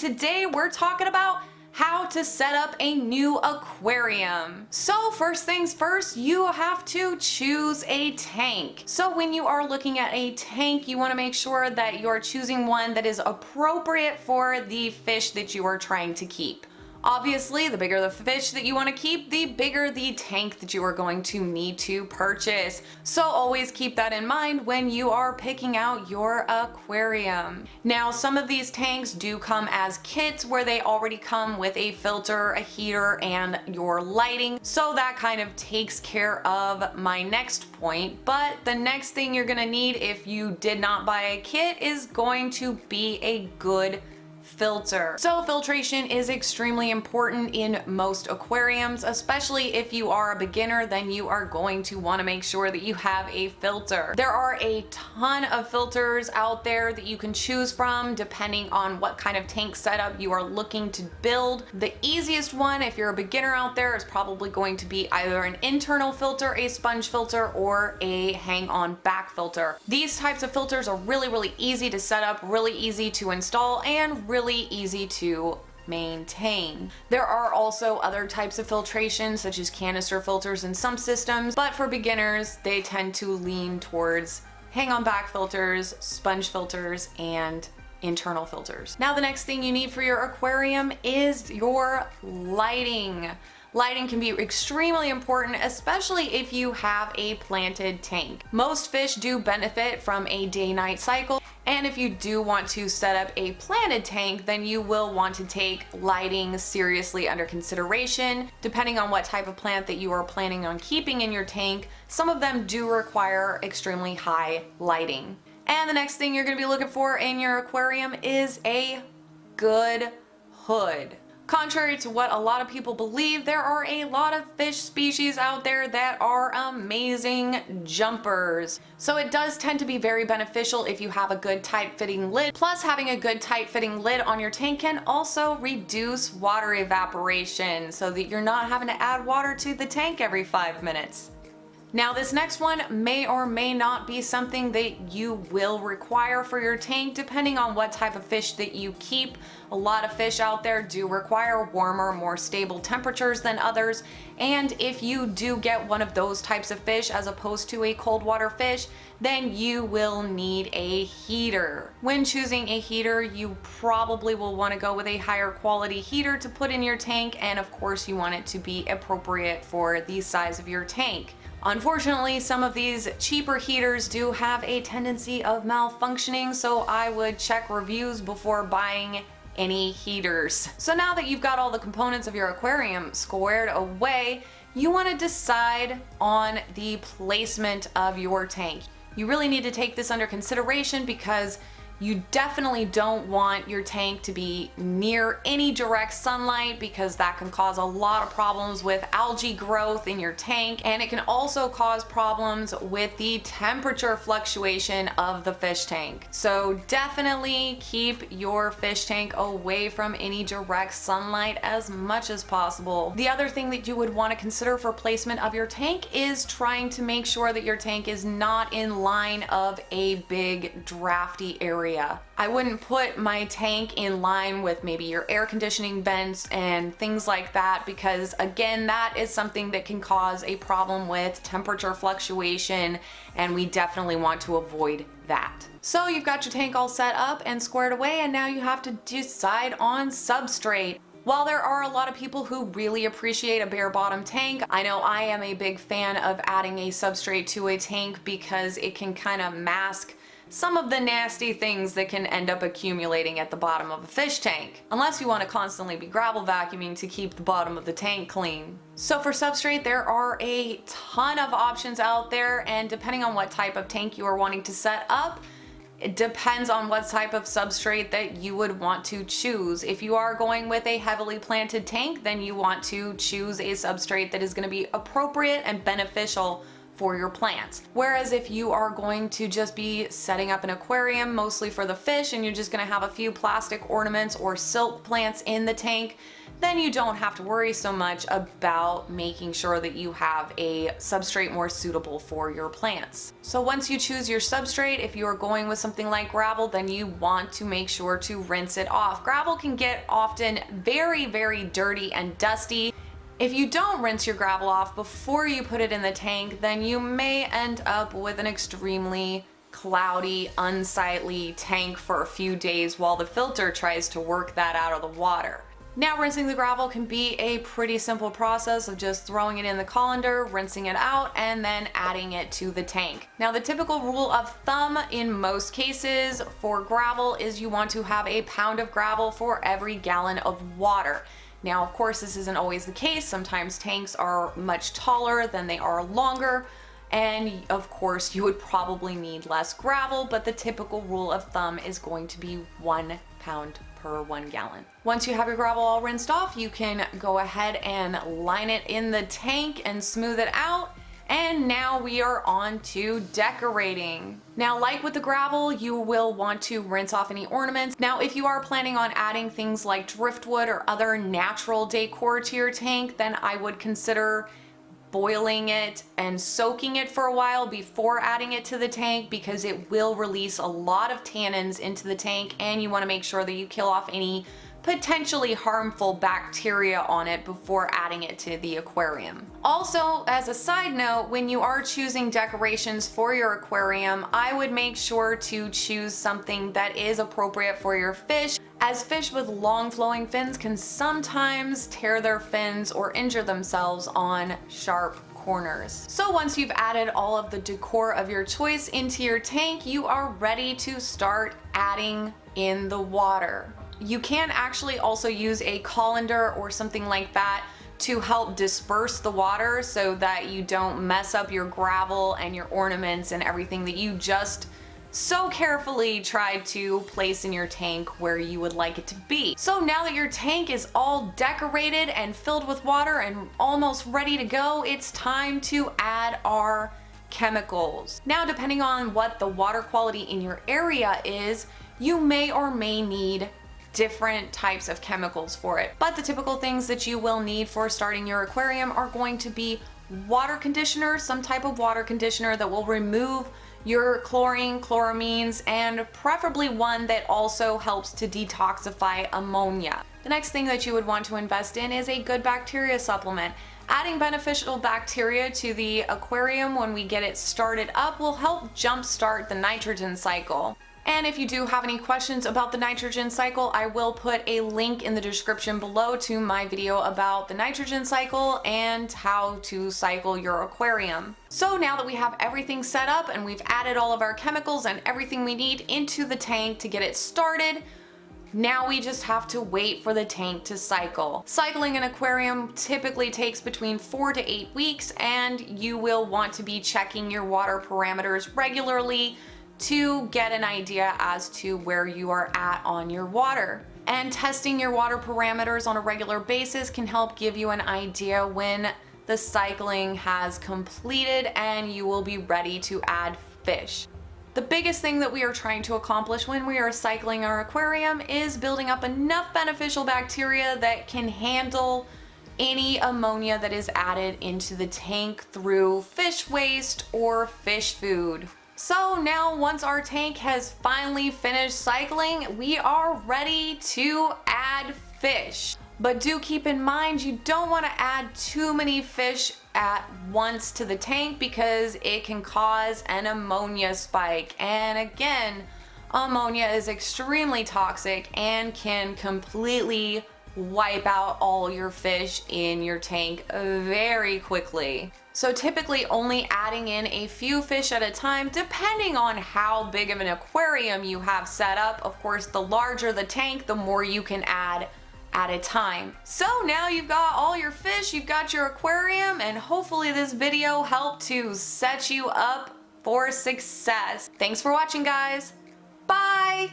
Today we're talking about how to set up a new aquarium. So first things first, you have to choose a tank. So when you are looking at a tank, you want to make sure that you're choosing one that is appropriate for the fish that you are trying to keep. Obviously, the bigger the fish that you want to keep, the bigger the tank that you are going to need to purchase. So always keep that in mind when you are picking out your aquarium. Now, some of these tanks do come as kits where they already come with a filter, a heater, and your lighting. So that kind of takes care of my next point. But the next thing you're gonna need if you did not buy a kit is going to be a good filter. So filtration is extremely important in most aquariums, especially if you are a beginner, then you are going to want to make sure that you have a filter. There are a ton of filters out there that you can choose from depending on what kind of tank setup you are looking to build. The easiest one, if you're a beginner out there, is probably going to be either an internal filter, a sponge filter, or a hang-on back filter. These types of filters are really easy to set up, really easy to install, and really easy to maintain. There are also other types of filtration such as canister filters in some systems, but for beginners they tend to lean towards hang-on back filters, sponge filters, and internal filters. Now the next thing you need for your aquarium is your lighting. Lighting can be extremely important, especially if you have a planted tank. Most fish do benefit from a day-night cycle, and if you do want to set up a planted tank, then you will want to take lighting seriously under consideration. Depending on what type of plant that you are planning on keeping in your tank, some of them do require extremely high lighting. And the next thing you're going to be looking for in your aquarium is a good hood. Contrary to what a lot of people believe, there are a lot of fish species out there that are amazing jumpers. So it does tend to be very beneficial if you have a good tight fitting lid. Plus, having a good tight fitting lid on your tank can also reduce water evaporation so that you're not having to add water to the tank every 5 minutes. Now this next one may or may not be something that you will require for your tank depending on what type of fish that you keep. A lot of fish out there do require warmer, more stable temperatures than others, and if you do get one of those types of fish as opposed to a cold water fish, then you will need a heater. When choosing a heater, you probably will want to go with a higher quality heater to put in your tank, and of course you want it to be appropriate for the size of your tank. Unfortunately, some of these cheaper heaters do have a tendency of malfunctioning, so I would check reviews before buying any heaters. So now that you've got all the components of your aquarium squared away, you want to decide on the placement of your tank. You really need to take this under consideration because you definitely don't want your tank to be near any direct sunlight because that can cause a lot of problems with algae growth in your tank, and it can also cause problems with the temperature fluctuation of the fish tank. So definitely keep your fish tank away from any direct sunlight as much as possible. The other thing that you would want to consider for placement of your tank is trying to make sure that your tank is not in line of a big drafty area. I wouldn't put my tank in line with maybe your air conditioning vents and things like that because again, that is something that can cause a problem with temperature fluctuation, and we definitely want to avoid that. So you've got your tank all set up and squared away, and now you have to decide on substrate. While there are a lot of people who really appreciate a bare bottom tank, I know I am a big fan of adding a substrate to a tank because it can kind of mask some of the nasty things that can end up accumulating at the bottom of a fish tank, unless you want to constantly be gravel vacuuming to keep the bottom of the tank clean. So for substrate, there are a ton of options out there, and depending on what type of tank you are wanting to set up, it depends on what type of substrate that you would want to choose. If you are going with a heavily planted tank, then you want to choose a substrate that is going to be appropriate and beneficial for your plants. Whereas if you are going to just be setting up an aquarium mostly for the fish and you're just going to have a few plastic ornaments or silk plants in the tank, then you don't have to worry so much about making sure that you have a substrate more suitable for your plants. So once you choose your substrate, if you are going with something like gravel, then you want to make sure to rinse it off. Gravel can get often very, very dirty and dusty. If you don't rinse your gravel off before you put it in the tank, then you may end up with an extremely cloudy, unsightly tank for a few days while the filter tries to work that out of the water. Now, rinsing the gravel can be a pretty simple process of just throwing it in the colander, rinsing it out, and then adding it to the tank. Now, the typical rule of thumb in most cases for gravel is you want to have a pound of gravel for every gallon of water. Now, of course, this isn't always the case. Sometimes tanks are much taller than they are longer, and of course, you would probably need less gravel, but the typical rule of thumb is going to be 1 pound per 1 gallon. Once you have your gravel all rinsed off, you can go ahead and line it in the tank and smooth it out. And now we are on to decorating. Now, like with the gravel, you will want to rinse off any ornaments. Now, if you are planning on adding things like driftwood or other natural decor to your tank, then I would consider boiling it and soaking it for a while before adding it to the tank, because it will release a lot of tannins into the tank, and you want to make sure that you kill off any potentially harmful bacteria on it before adding it to the aquarium. Also, as a side note, when you are choosing decorations for your aquarium, I would make sure to choose something that is appropriate for your fish, as fish with long flowing fins can sometimes tear their fins or injure themselves on sharp corners. So once you've added all of the decor of your choice into your tank, you are ready to start adding in the water. You can actually also use a colander or something like that to help disperse the water so that you don't mess up your gravel and your ornaments and everything that you just so carefully tried to place in your tank where you would like it to be. So now that your tank is all decorated and filled with water and almost ready to go, it's time to add our chemicals. Now, depending on what the water quality in your area is, you may or may need different types of chemicals for it. But the typical things that you will need for starting your aquarium are going to be water conditioner, some type of water conditioner that will remove your chlorine, chloramines, and preferably one that also helps to detoxify ammonia. The next thing that you would want to invest in is a good bacteria supplement. Adding beneficial bacteria to the aquarium when we get it started up will help jumpstart the nitrogen cycle. And if you do have any questions about the nitrogen cycle, I will put a link in the description below to my video about the nitrogen cycle and how to cycle your aquarium. So now that we have everything set up and we've added all of our chemicals and everything we need into the tank to get it started, now we just have to wait for the tank to cycle. Cycling an aquarium typically takes between 4 to 8 weeks, and you will want to be checking your water parameters regularly to get an idea as to where you are at on your water. And testing your water parameters on a regular basis can help give you an idea when the cycling has completed and you will be ready to add fish. The biggest thing that we are trying to accomplish when we are cycling our aquarium is building up enough beneficial bacteria that can handle any ammonia that is added into the tank through fish waste or fish food. So now, once our tank has finally finished cycling, we are ready to add fish. But do keep in mind, you don't want to add too many fish at once to the tank because it can cause an ammonia spike. And again, ammonia is extremely toxic and can completely wipe out all your fish in your tank very quickly. So typically only adding in a few fish at a time, depending on how big of an aquarium you have set up. Of course, the larger the tank, the more you can add at a time. So now you've got all your fish, you've got your aquarium, and hopefully this video helped to set you up for success. Thanks for watching, guys. Bye!